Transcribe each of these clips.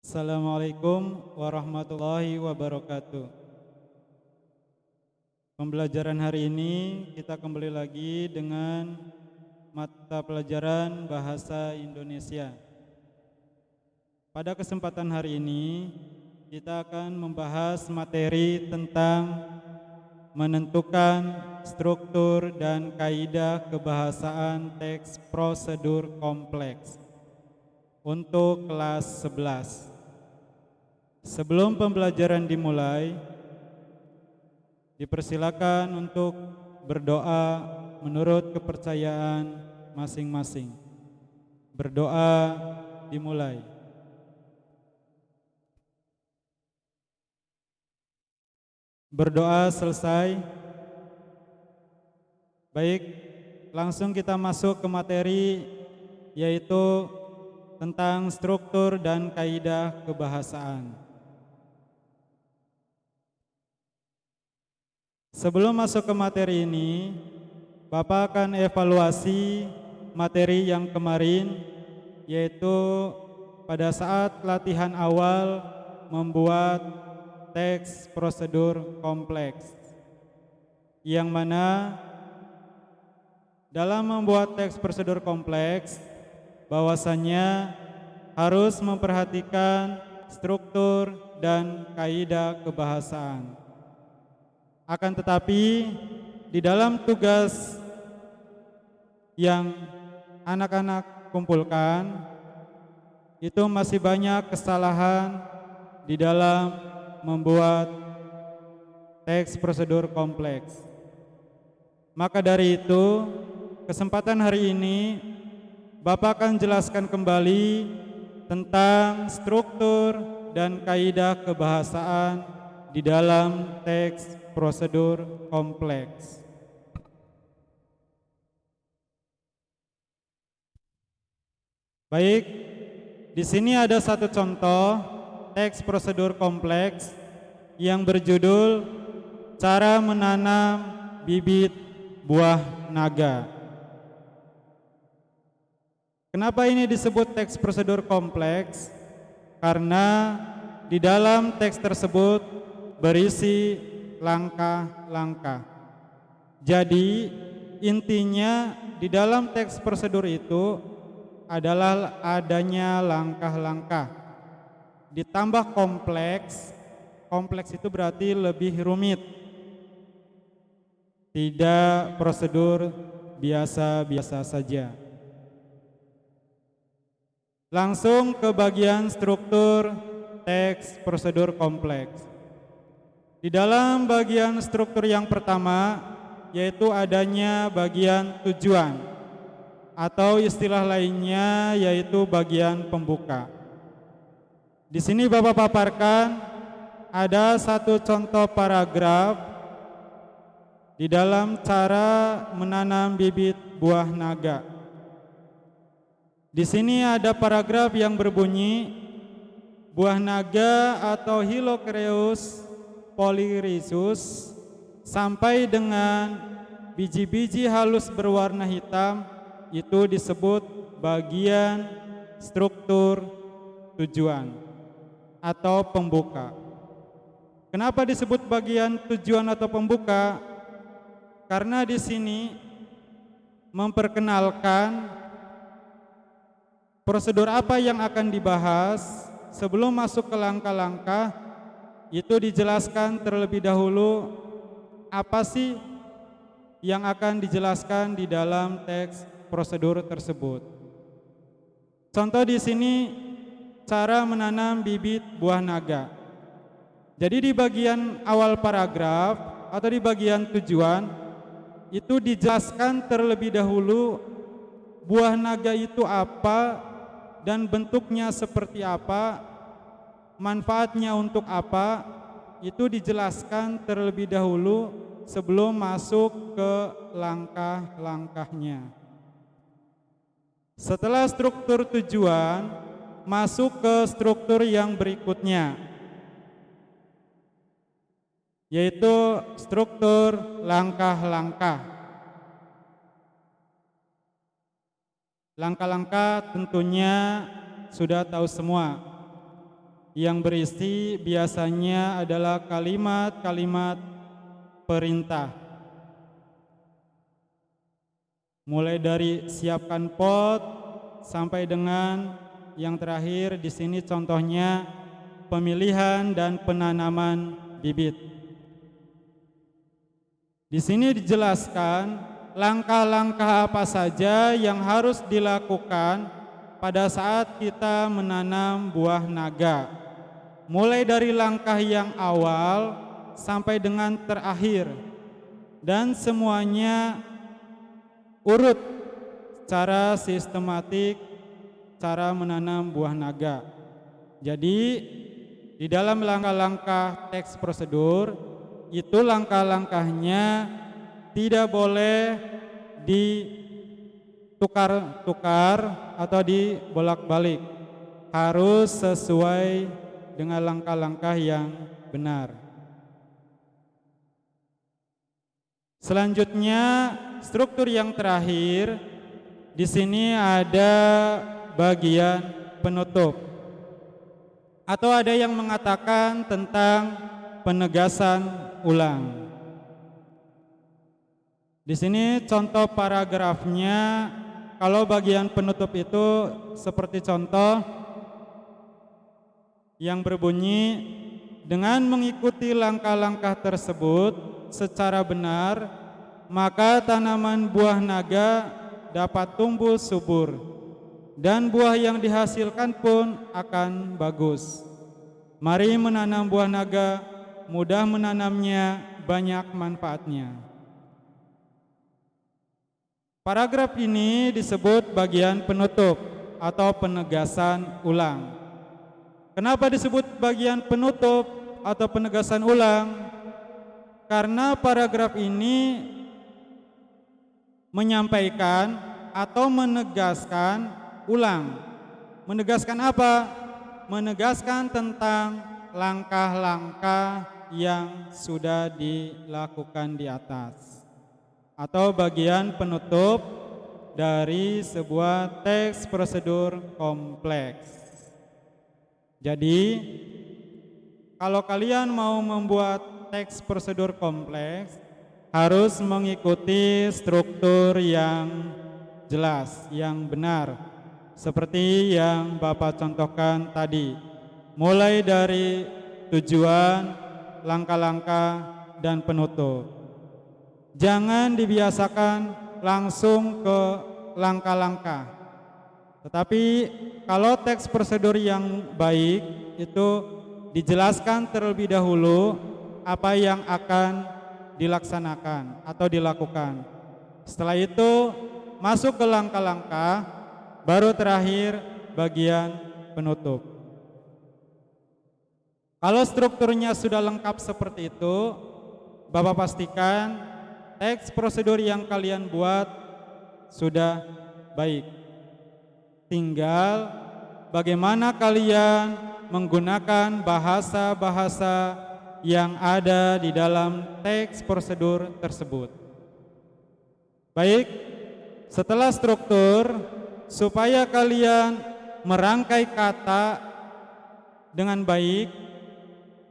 Assalamualaikum warahmatullahi wabarakatuh. Pembelajaran hari ini kita kembali lagi dengan mata pelajaran Bahasa Indonesia. Pada kesempatan hari ini kita akan membahas materi tentang menentukan struktur dan kaidah kebahasaan teks prosedur kompleks untuk kelas 11. Sebelum pembelajaran dimulai, dipersilakan untuk berdoa menurut kepercayaan masing-masing. Berdoa dimulai. Berdoa selesai. Baik, langsung kita masuk ke materi, yaitu tentang struktur dan kaidah kebahasaan. Sebelum masuk ke materi ini, Bapak akan evaluasi materi yang kemarin, yaitu pada saat latihan awal membuat teks prosedur kompleks, yang mana dalam membuat teks prosedur kompleks bahwasanya harus memperhatikan struktur dan kaidah kebahasaan. Akan tetapi di dalam tugas yang anak-anak kumpulkan itu masih banyak kesalahan di dalam membuat teks prosedur kompleks. Maka dari itu, kesempatan hari ini Bapak akan jelaskan kembali tentang struktur dan kaidah kebahasaan di dalam teks prosedur kompleks. Baik, di sini ada satu contoh teks prosedur kompleks yang berjudul cara menanam bibit buah naga. Kenapa ini disebut teks prosedur kompleks? Karena di dalam teks tersebut berisi langkah-langkah. Jadi intinya di dalam teks prosedur itu adalah adanya langkah-langkah. Ditambah kompleks, kompleks itu berarti lebih rumit. Tidak prosedur biasa-biasa saja. Langsung ke bagian struktur teks prosedur kompleks. Di dalam bagian struktur yang pertama, yaitu adanya bagian tujuan, atau istilah lainnya yaitu bagian pembuka. Di sini Bapak paparkan ada satu contoh paragraf di dalam cara menanam bibit buah naga. Di sini ada paragraf yang berbunyi, buah naga atau Hylocoreus polyrhizus sampai dengan biji-biji halus berwarna hitam itu disebut bagian struktur tujuan atau pembuka. Kenapa disebut bagian tujuan atau pembuka? Karena di sini memperkenalkan prosedur apa yang akan dibahas sebelum masuk ke langkah-langkah. Itu dijelaskan terlebih dahulu apa sih yang akan dijelaskan di dalam teks prosedur tersebut. Contoh di sini cara menanam bibit buah naga. Jadi di bagian awal paragraf atau di bagian tujuan itu dijelaskan terlebih dahulu buah naga itu apa dan bentuknya seperti apa, manfaatnya untuk apa, itu dijelaskan terlebih dahulu sebelum masuk ke langkah-langkahnya. Setelah struktur tujuan, masuk ke struktur yang berikutnya, yaitu struktur langkah-langkah. Langkah-langkah tentunya sudah tahu semua. yang berisi biasanya adalah kalimat-kalimat perintah. Mulai dari siapkan pot sampai dengan yang terakhir di sini contohnya pemilihan dan penanaman bibit. Di sini dijelaskan langkah-langkah apa saja yang harus dilakukan pada saat kita menanam buah naga. Mulai dari langkah yang awal sampai dengan terakhir, dan semuanya urut secara sistematik cara menanam buah naga. Jadi di dalam langkah-langkah teks prosedur itu langkah-langkahnya tidak boleh ditukar-tukar atau dibolak-balik, harus sesuai dengan langkah-langkah yang benar. Selanjutnya, struktur yang terakhir di sini ada bagian penutup, atau ada yang mengatakan tentang penegasan ulang. Di sini contoh paragrafnya, kalau bagian penutup itu seperti contoh yang berbunyi, dengan mengikuti langkah-langkah tersebut secara benar, maka tanaman buah naga dapat tumbuh subur dan buah yang dihasilkan pun akan bagus. Mari menanam buah naga, mudah menanamnya, banyak manfaatnya. Paragraf ini disebut bagian penutup atau penegasan ulang. Kenapa disebut bagian penutup atau penegasan ulang? Karena paragraf ini menyampaikan atau menegaskan ulang. Menegaskan apa? Menegaskan tentang langkah-langkah yang sudah dilakukan di atas, atau bagian penutup dari sebuah teks prosedur kompleks. Jadi, kalau kalian mau membuat teks prosedur kompleks, harus mengikuti struktur yang jelas, yang benar, seperti yang Bapak contohkan tadi, mulai dari tujuan, langkah-langkah, dan penutup. Jangan dibiasakan langsung ke langkah-langkah. Tetapi kalau teks prosedur yang baik itu dijelaskan terlebih dahulu apa yang akan dilaksanakan atau dilakukan. Setelah itu masuk ke langkah-langkah, baru terakhir bagian penutup. Kalau strukturnya sudah lengkap seperti itu, Bapak pastikan teks prosedur yang kalian buat sudah baik. Tinggal bagaimana kalian menggunakan bahasa-bahasa yang ada di dalam teks prosedur tersebut. Baik, setelah struktur, supaya kalian merangkai kata dengan baik,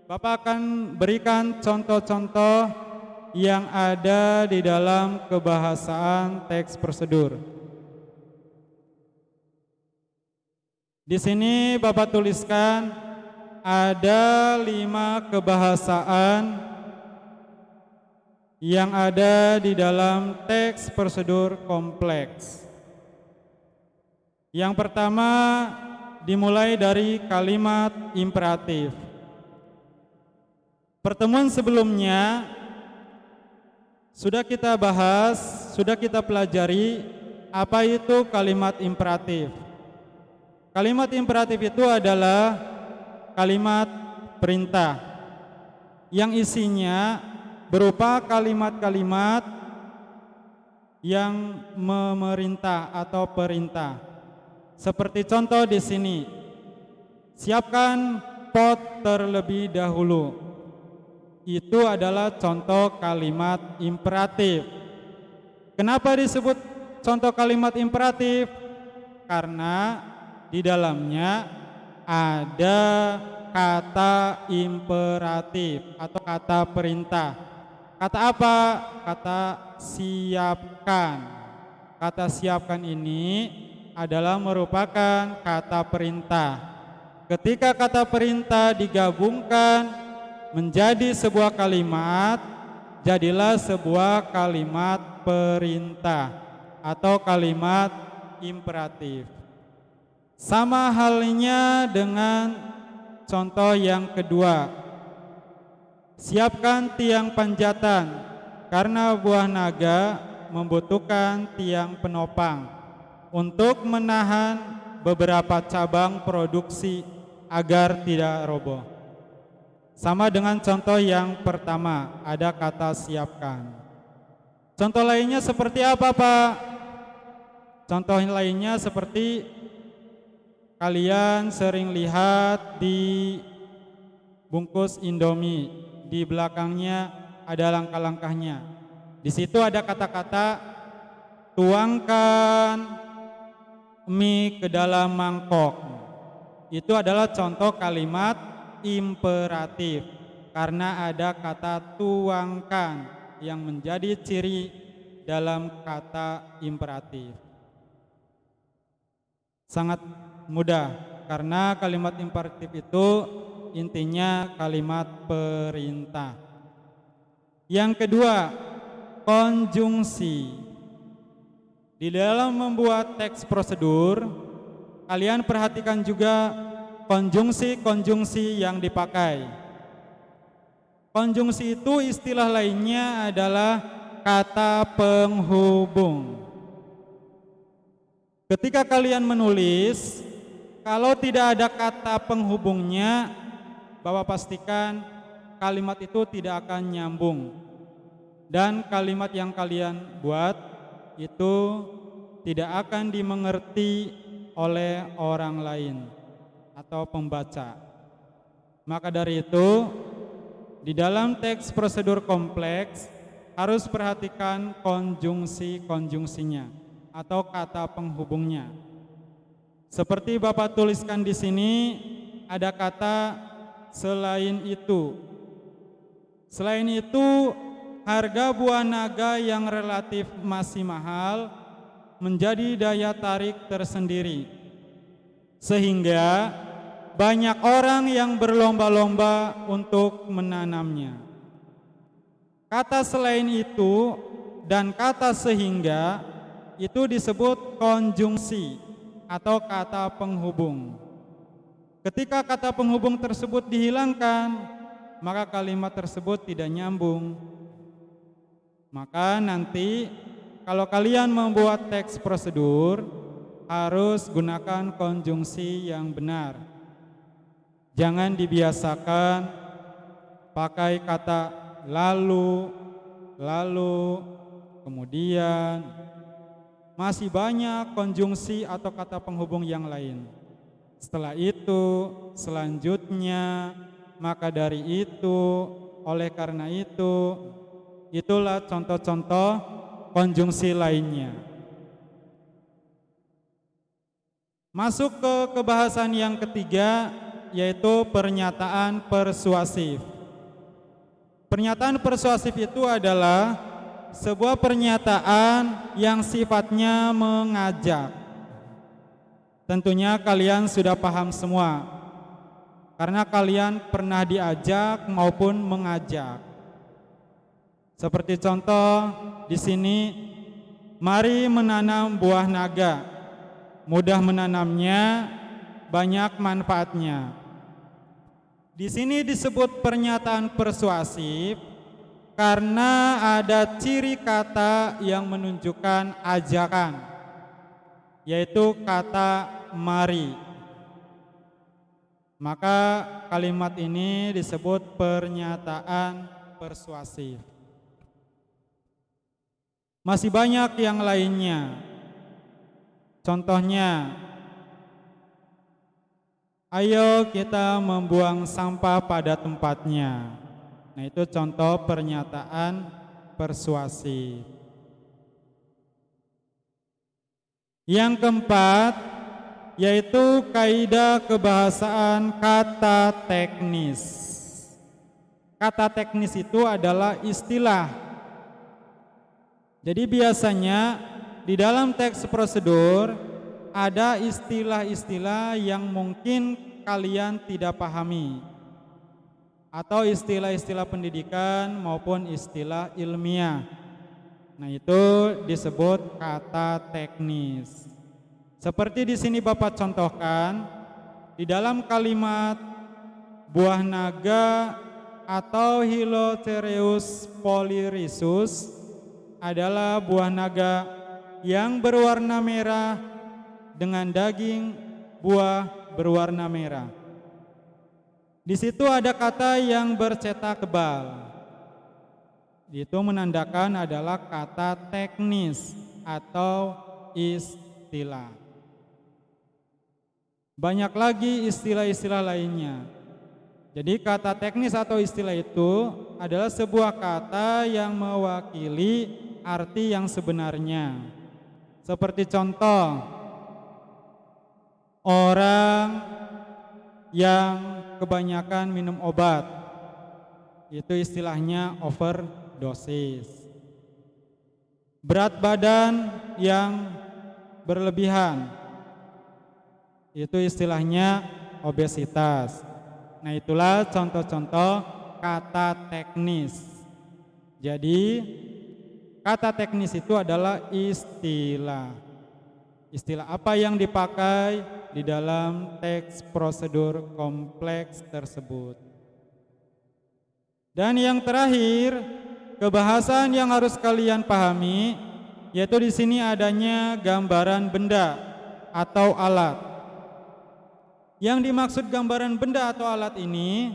Bapak akan berikan contoh-contoh yang ada di dalam kebahasaan teks prosedur. Di sini Bapak tuliskan ada 5 kebahasaan yang ada di dalam teks prosedur kompleks. Yang pertama dimulai dari kalimat imperatif. Pertemuan sebelumnya sudah kita bahas, sudah kita pelajari apa itu kalimat imperatif. Kalimat imperatif itu adalah kalimat perintah yang isinya berupa kalimat-kalimat yang memerintah atau perintah. Seperti contoh di sini, siapkan pot terlebih dahulu. Itu adalah contoh kalimat imperatif. Kenapa disebut contoh kalimat imperatif? Karena di dalamnya ada kata imperatif atau kata perintah. Kata apa? Kata siapkan. Kata siapkan ini adalah merupakan kata perintah. Ketika kata perintah digabungkan menjadi sebuah kalimat, jadilah sebuah kalimat perintah atau kalimat imperatif. Sama halnya dengan contoh yang kedua. Siapkan tiang panjatan karena buah naga membutuhkan tiang penopang untuk menahan beberapa cabang produksi agar tidak roboh. Sama dengan contoh yang pertama, ada kata siapkan. Contoh lainnya seperti apa, Pak? Contoh lainnya seperti kalian sering lihat di bungkus Indomie, di belakangnya ada langkah-langkahnya. Di situ ada kata-kata tuangkan mie ke dalam mangkok. Itu adalah contoh kalimat imperatif karena ada kata tuangkan yang menjadi ciri dalam kata imperatif. Sangat mudah karena kalimat imperatif itu intinya kalimat perintah. Yang kedua, konjungsi. Di dalam membuat teks prosedur, kalian perhatikan juga konjungsi-konjungsi yang dipakai. Konjungsi itu istilah lainnya adalah kata penghubung. Ketika kalian menulis, kalau tidak ada kata penghubungnya, Bapak pastikan kalimat itu tidak akan nyambung. Dan kalimat yang kalian buat itu tidak akan dimengerti oleh orang lain atau pembaca. Maka dari itu, di dalam teks prosedur kompleks harus perhatikan konjungsi-konjungsinya atau kata penghubungnya. Seperti Bapak tuliskan di sini ada kata selain itu. Selain itu, harga buah naga yang relatif masih mahal menjadi daya tarik tersendiri. Sehingga banyak orang yang berlomba-lomba untuk menanamnya. Kata selain itu dan kata sehingga itu disebut konjungsi atau kata penghubung. Ketika kata penghubung tersebut dihilangkan, maka kalimat tersebut tidak nyambung. Maka nanti kalau kalian membuat teks prosedur harus gunakan konjungsi yang benar. Jangan dibiasakan pakai kata lalu, kemudian. Masih banyak konjungsi atau kata penghubung yang lain. Setelah itu, selanjutnya, maka dari itu, oleh karena itu, itulah contoh-contoh konjungsi lainnya. Masuk ke kebahasan yang ketiga, yaitu pernyataan persuasif. Pernyataan persuasif itu adalah sebuah pernyataan yang sifatnya mengajak. Tentunya kalian sudah paham semua, karena kalian pernah diajak maupun mengajak. Seperti contoh di sini, mari menanam buah naga. Mudah menanamnya, banyak manfaatnya. Di sini disebut pernyataan persuasif karena ada ciri kata yang menunjukkan ajakan, yaitu kata mari. Maka kalimat ini disebut pernyataan persuasif. Masih banyak yang lainnya. Contohnya, ayo kita membuang sampah pada tempatnya. Nah, itu contoh pernyataan persuasif. Yang keempat, yaitu kaidah kebahasaan kata teknis. Kata teknis itu adalah istilah. Jadi biasanya di dalam teks prosedur ada istilah-istilah yang mungkin kalian tidak pahami, atau istilah-istilah pendidikan maupun istilah ilmiah. Nah, itu disebut kata teknis. Seperti di sini Bapak contohkan, di dalam kalimat buah naga atau Hyloteuthis polyrhizus adalah buah naga yang berwarna merah dengan daging buah berwarna merah. Di situ ada kata yang bercetak tebal. Itu menandakan adalah kata teknis atau istilah. Banyak lagi istilah-istilah lainnya. Jadi kata teknis atau istilah itu adalah sebuah kata yang mewakili arti yang sebenarnya. Seperti contoh, orang yang kebanyakan minum obat, itu istilahnya overdosis. Berat badan yang berlebihan, itu istilahnya obesitas. Nah, itulah contoh-contoh kata teknis. Jadi kata teknis itu adalah istilah. Istilah apa yang dipakai di dalam teks prosedur kompleks tersebut. Dan yang terakhir, kebahasaan yang harus kalian pahami, yaitu di sini adanya gambaran benda atau alat. Yang dimaksud gambaran benda atau alat ini,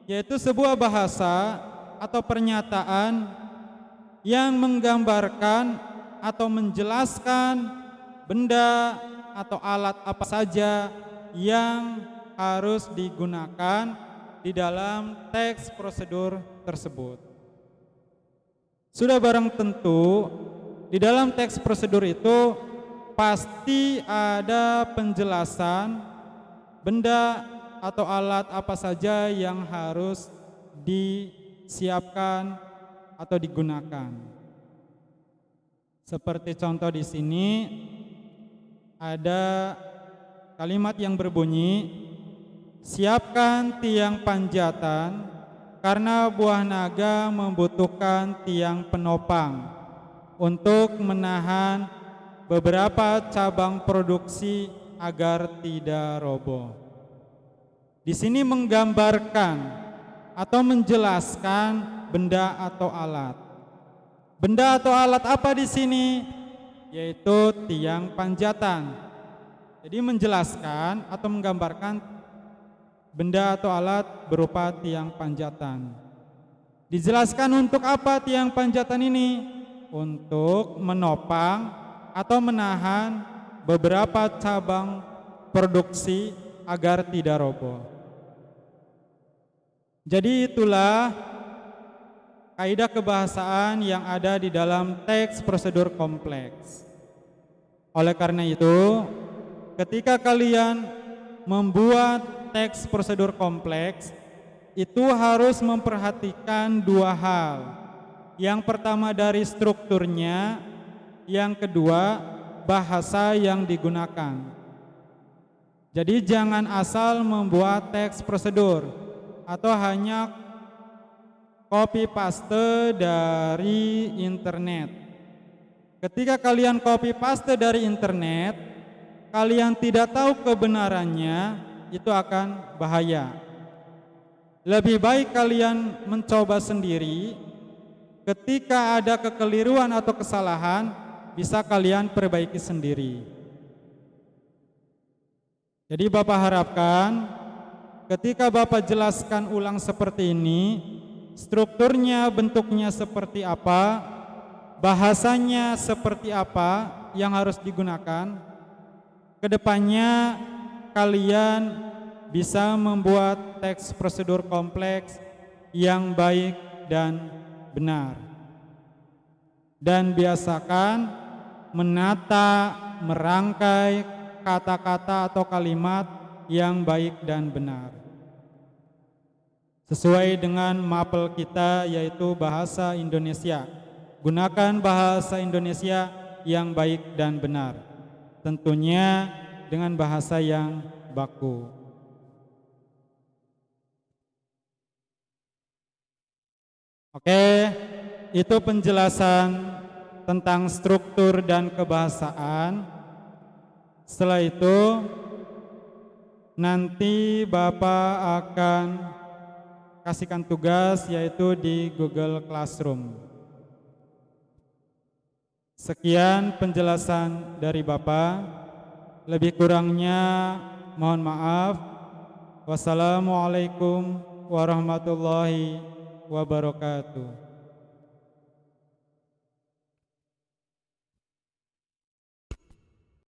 yaitu sebuah bahasa atau pernyataan yang menggambarkan atau menjelaskan benda atau alat apa saja yang harus digunakan di dalam teks prosedur tersebut. Sudah barang tentu di dalam teks prosedur itu pasti ada penjelasan benda atau alat apa saja yang harus disiapkan atau digunakan. Seperti contoh di sini ada kalimat yang berbunyi, siapkan tiang panjatan karena buah naga membutuhkan tiang penopang untuk menahan beberapa cabang produksi agar tidak roboh. Di sini menggambarkan atau menjelaskan benda atau alat. Benda atau alat apa di sini? Yaitu tiang panjatan. Jadi menjelaskan atau menggambarkan benda atau alat berupa tiang panjatan. Dijelaskan untuk apa tiang panjatan ini? Untuk menopang atau menahan beberapa cabang produksi agar tidak roboh. Jadi itulah kaidah kebahasaan yang ada di dalam teks prosedur kompleks. Oleh karena itu, ketika kalian membuat teks prosedur kompleks, itu harus memperhatikan dua hal. Yang pertama dari strukturnya, yang kedua bahasa yang digunakan. Jadi jangan asal membuat teks prosedur atau hanya copy paste dari internet. Ketika kalian copy paste dari internet, kalian tidak tahu kebenarannya, itu akan bahaya. Lebih baik kalian mencoba sendiri. Ketika ada kekeliruan atau kesalahan, bisa kalian perbaiki sendiri. Jadi Bapak harapkan ketika Bapak jelaskan ulang seperti ini, strukturnya, bentuknya seperti apa, bahasanya seperti apa yang harus digunakan, kedepannya kalian bisa membuat teks prosedur kompleks yang baik dan benar. Dan biasakan menata, merangkai kata-kata atau kalimat yang baik dan benar. Sesuai dengan mapel kita yaitu bahasa Indonesia. Gunakan bahasa Indonesia yang baik dan benar. Tentunya dengan bahasa yang baku. Oke, itu penjelasan tentang struktur dan kebahasaan. Setelah itu nanti Bapak akan kasihkan tugas yaitu di Google Classroom. Sekian penjelasan dari Bapak. Lebih kurangnya mohon maaf. Wassalamualaikum warahmatullahi wabarakatuh.